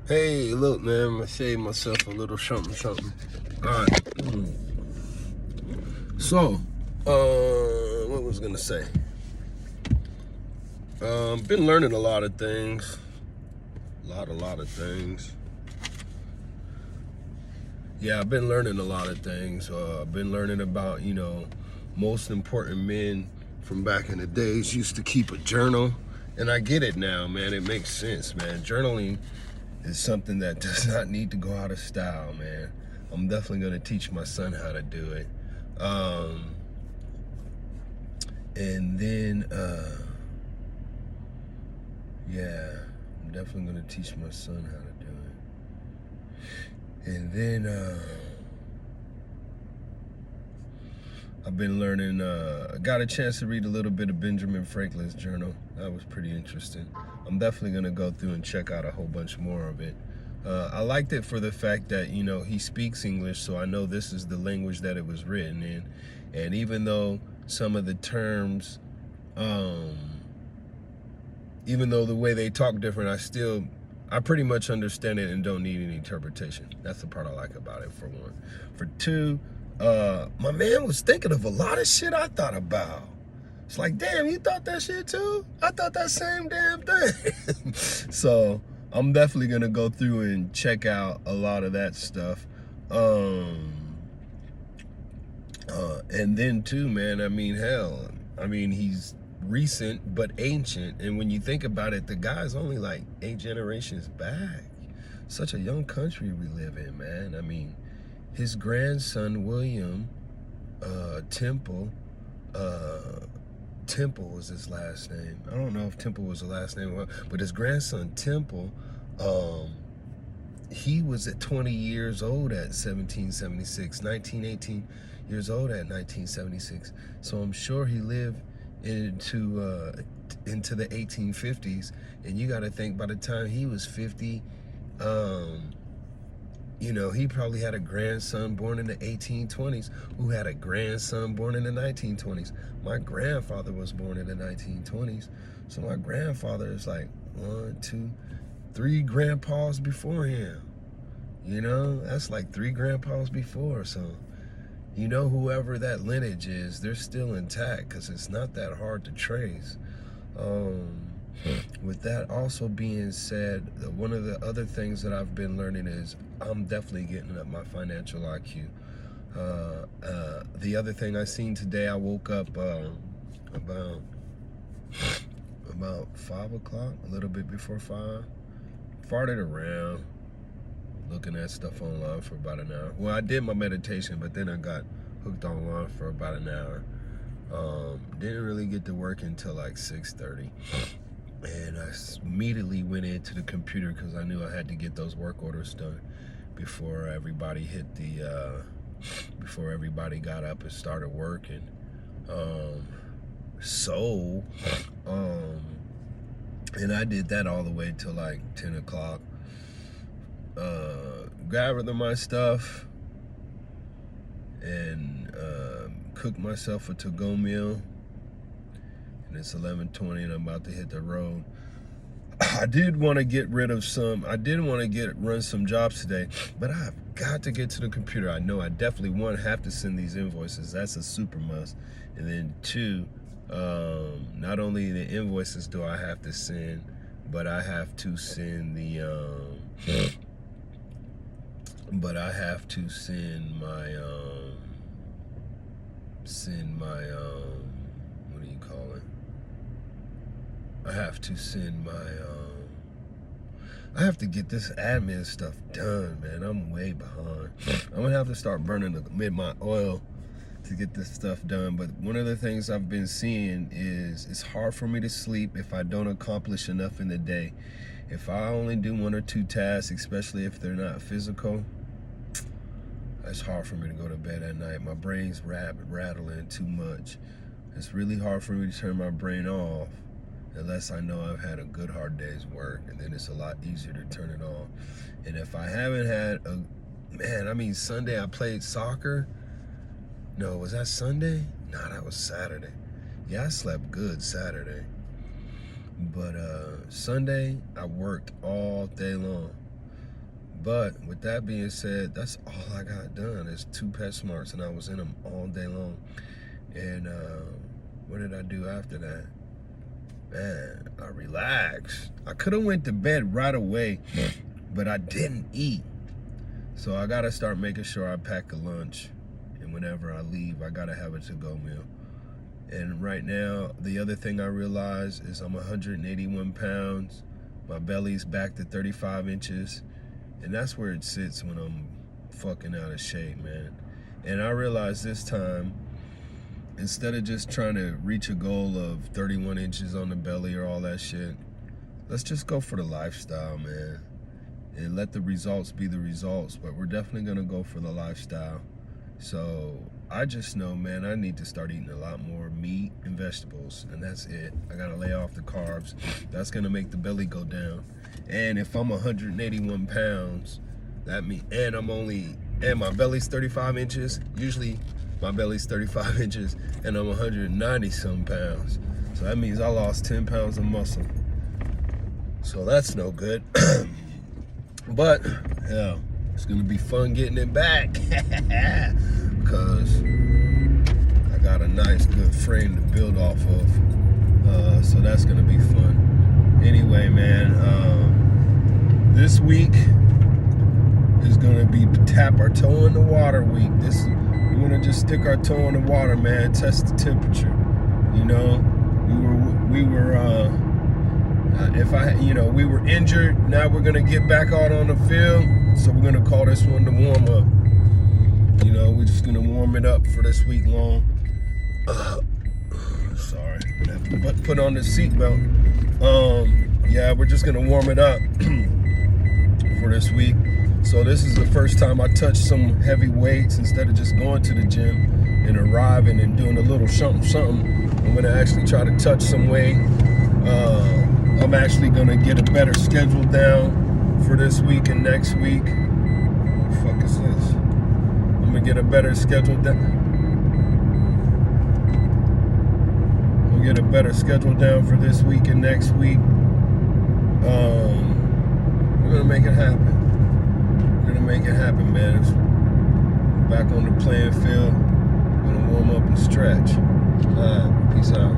Hey, look, man, I'm gonna save myself a little something. All right. So, what was I gonna say? Been learning a lot of things. A lot of things. Yeah, I've been learning a lot of things. I've been learning about, most important men from back in the days used to keep a journal. And I get it now, man. It makes sense, man. Journaling is something that does not need to go out of style, man. I'm definitely going to teach my son how to do it. And then, yeah, I'm definitely going to teach my son how to do it. And then, I've been learning, I got a chance to read a little bit of Benjamin Franklin's journal. That was pretty interesting. I'm definitely going to go through and check out a whole bunch more of it. I liked it for the fact that, he speaks English, so I know this is the language that it was written in. And even though some of the terms, even though the way they talk different, I pretty much understand it and don't need any interpretation. That's the part I like about it, for one. For two, my man was thinking of a lot of shit I thought about. It's like, damn, you thought that shit too? I thought that same damn thing. So I'm definitely gonna go through and check out a lot of that stuff. And then too, man, he's recent but ancient. And when you think about it, the guy's only like 8 generations back. Such a young country we live in, man. I mean, his grandson, William Temple, Temple was his last name. I don't know if Temple was the last name, but his grandson, Temple, he was at 20 years old at 1776, 18 years old at 1976. So I'm sure he lived into the 1850s. And you got to think, by the time he was 50, he probably had a grandson born in the 1820s who had a grandson born in the 1920s. My grandfather was born in the 1920s. So my grandfather is like 1, 2, 3 grandpas before him. That's like 3 grandpas before. So, whoever that lineage is, they're still intact because it's not that hard to trace. With that also being said, one of the other things that I've been learning is I'm definitely getting up my financial IQ. The other thing I seen today, I woke up about 5 o'clock, a little bit before 5, farted around, looking at stuff online for about an hour. Well, I did my meditation, but then I got hooked online for about an hour. Didn't really get to work until like 6:30. And I immediately went into the computer because I knew I had to get those work orders done before everybody before everybody got up and started working. And I did that all the way till like 10 o'clock. Gathered my stuff and cooked myself a to-go meal. And it's 11:20 and I'm about to hit the road. I did want to run some jobs today, but I've got to get to the computer. I know I definitely have to send these invoices. That's a super must. And then 2, not only the invoices do I have to send, but I have to send what do you call it? I have to get this admin stuff done, man. I'm way behind. I'm gonna have to start burning the midnight oil to get this stuff done. But one of the things I've been seeing is it's hard for me to sleep if I don't accomplish enough in the day. If I only do 1 or 2 tasks, especially if they're not physical, it's hard for me to go to bed at night. My brain's rattling too much. It's really hard for me to turn my brain off unless I know I've had a good hard day's work, and then it's a lot easier to turn it on. And if I haven't had Sunday I played soccer. No, was that Sunday? No, that was Saturday. Yeah, I slept good Saturday. But Sunday, I worked all day long. But with that being said, that's all I got done is 2 PetSmarts, and I was in them all day long. And what did I do after that? Man, I relaxed. I could have went to bed right away, but I didn't eat. So I gotta start making sure I pack a lunch, and whenever I leave, I gotta have a to-go meal. And right now, the other thing I realize is I'm 181 pounds. My belly's back to 35 inches, and that's where it sits when I'm fucking out of shape, man. And I realized this time, instead of just trying to reach a goal of 31 inches on the belly or all that shit, let's just go for the lifestyle, man. And let the results be the results. But we're definitely gonna go for the lifestyle. So I just know, man, I need to start eating a lot more meat and vegetables, and that's it. I gotta lay off the carbs. That's gonna make the belly go down. And if I'm 181 pounds, that means, and my belly's 35 inches, usually my belly's 35 inches, and I'm 190 some pounds. So that means I lost 10 pounds of muscle. So that's no good. But, yeah, it's gonna be fun getting it back. Because I got a nice, good frame to build off of. So that's gonna be fun. Anyway, man, this week is gonna be tap our toe in the water week. We wanna just stick our toe in the water, man, test the temperature. You know, we were injured. Now we're gonna get back out on the field. So we're gonna call this one the warm up. You know, we're just gonna warm it up for this week long. Sorry, I have to put on the seatbelt. Yeah, we're just gonna warm it up for this week. So this is the first time I touched some heavy weights instead of just going to the gym and arriving and doing a little something. I'm gonna actually try to touch some weight. I'm actually gonna get a better schedule down for this week and next week. What the fuck is this? I'm gonna get a better schedule down. We'll get a better schedule down for this week and next week. We're gonna make it happen. We're gonna make it happen, man. Back on the playing field. Gonna warm up and stretch. Peace out.